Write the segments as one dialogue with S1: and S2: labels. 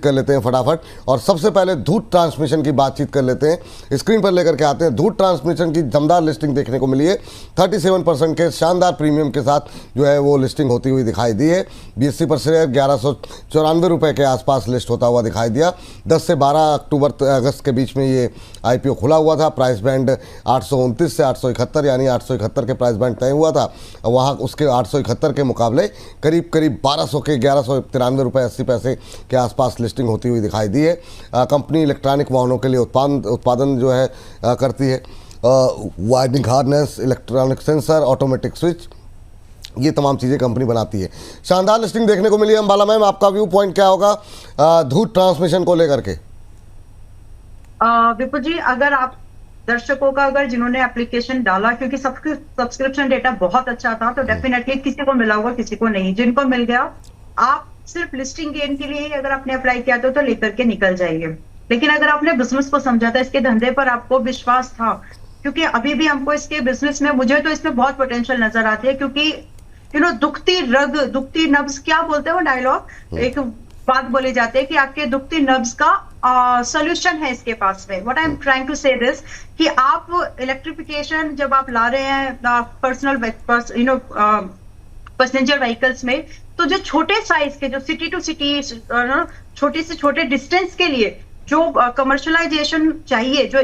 S1: कर लेते हैं फटाफट। और सबसे पहले धूत ट्रांसमिशन की बातचीत कर लेते हैं, स्क्रीन पर लेकर के आते हैं। धूत ट्रांसमिशन की दमदार लिस्टिंग देखने को मिली है, 37% के शानदार प्रीमियम के साथ जो है वो लिस्टिंग होती हुई दिखाई दी है। BSE पर शेयर 1194 रुपये के आसपास लिस्ट होता हुआ दिखाई दिया। 10 से 12 अगस्त के बीच में ये IPO खुला हुआ था। प्राइस बैंड 829 से 871, यानी 871 के प्राइस बैंड तय हुआ था। वहाँ उसके 871 के मुकाबले करीब 1200 के 1193 रुपये 80 पैसे के आसपास लिस्टिंग होती हुई दिखाई दी है। कंपनी इलेक्ट्रॉनिक वाहनों के लिए उत्पादन जो है करती है। Widening harness, electronic sensor, automatic switch, ये तमाम चीज़ें कंपनी बनाती है। शानदार लिस्टिंग देखने को मिली है। अंबाला मैम, आपका व्यू पॉइंट क्या होगा धूत ट्रांसमिशन को लेकर के?
S2: विपुल जी, अगर आप दर्शकों का जिन्होंने एप्लीकेशन डाला, क्योंकि सब्सक्रिप्शन डेटा बहुत अच्छा था, तो डेफिनेटली किसी को मिला होगा, किसी को नहीं। जिनको मिल गया, आप सिर्फ लिस्टिंग गेन के लिए ही अगर आपने अप्लाई किया तो लेकर के निकल जाएंगे। लेकिन अगर आपने बिजनेस को समझा था, इसके धंधे पर आपको विश्वास था, क्योंकि अभी भी हमको इसके बिजनेस में, मुझे तो इसमें बहुत पोटेंशियल नजर आती है, क्योंकि दुखती रग दुखती नब्ज, क्या बोलते हैं वो डायलॉग, एक बात बोले जाते हैं कि आपके दुखती नब्ज का सोल्यूशन है इसके पास में। What I am trying to say this, कि आप इलेक्ट्रिफिकेशन जब आप ला रहे हैं पर्सनल पैसेंजर व्हीकल्स में, तो जो छोटे साइज के, जो सिटी टू सिटी, छोटे से छोटे डिस्टेंस के लिए जो कमर्शलाइजेशन चाहिए, जो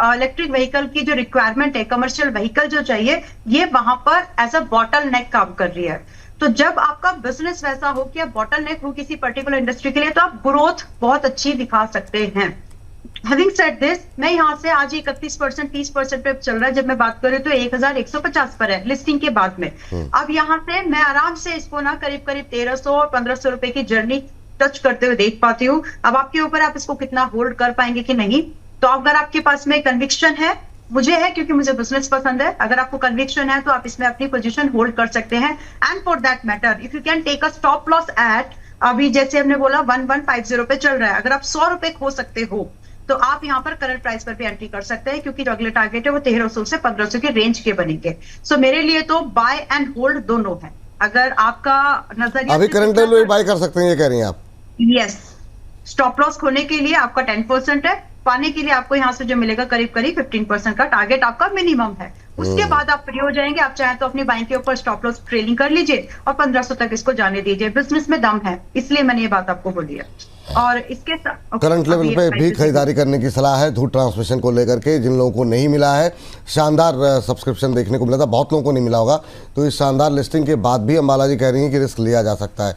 S2: इलेक्ट्रिक व्हीकल की जो रिक्वायरमेंट है, कमर्शियल व्हीकल जो चाहिए, ये वहां पर एज अ बॉटल नेक काम कर रही है। तो जब आपका बिजनेस वैसा हो कि आप बॉटल नेक हो किसी पर्टिकुलर इंडस्ट्री के लिए, तो आप ग्रोथ बहुत अच्छी दिखा सकते हैं। हैविंग सेड दिस, मैं यहाँ से आज 31%, 30% पे चल रहा है। जब मैं बात करूँ तो 1150 पर है लिस्टिंग के बाद में। अब यहाँ से मैं आराम से इसको ना करीब 1300 और 1500 रुपए की जर्नी टच करते हुए देख पाती हूँ। अब आपके ऊपर आप इसको कितना होल्ड कर पाएंगे कि नहीं। तो अगर आपके पास में कन्विक्शन है, मुझे है क्योंकि मुझे बिजनेस पसंद है, अगर आपको कन्विक्शन है तो आप इसमें अपनी पोजीशन होल्ड कर सकते हैं। And for that matter, if you can take a stop loss at, अभी जैसे हमने बोला 1150 पे चल रहा है, अगर आप 100 रुपए खो सकते हो तो आप यहाँ पर करंट प्राइस पर भी एंट्री कर सकते हैं, क्योंकि जो अगले टारगेट है वो 1300 से 1500 के रेंज के बनेंगे। सो मेरे लिए तो बाय एंड होल्ड दोनों है। अगर आपका नजरिया
S1: अभी करंट लेवल बाय कर सकते हैं, ये कह रही हैं आप?
S2: यस, स्टॉप लॉस खोने के लिए आपका 10% है, पाने के लिए आपको यहाँ से जो मिलेगा करीब 15% का टारगेट आपका मिनिमम है। उसके बाद आप फ्री हो जाएंगे। आप चाहें तो अपनी बाइंग के ऊपर स्टॉप लॉस ट्रेलिंग कर लीजिए और 1500 तक इसको जाने दीजिए। बिजनेस में दम है, इसलिए मैंने ये बात आपको बोली है। और इसके
S1: करंट लेवल पे भी खरीदारी करने की सलाह है धूत ट्रांसमिशन को लेकर के। जिन लोगों को नहीं मिला है, शानदार सब्सक्रिप्शन देखने को मिला था, बहुत लोगों को नहीं मिला होगा, तो इस शानदार लिस्टिंग के बाद भी अंबाला जी कह रही हैं कि रिस्क लिया जा सकता है।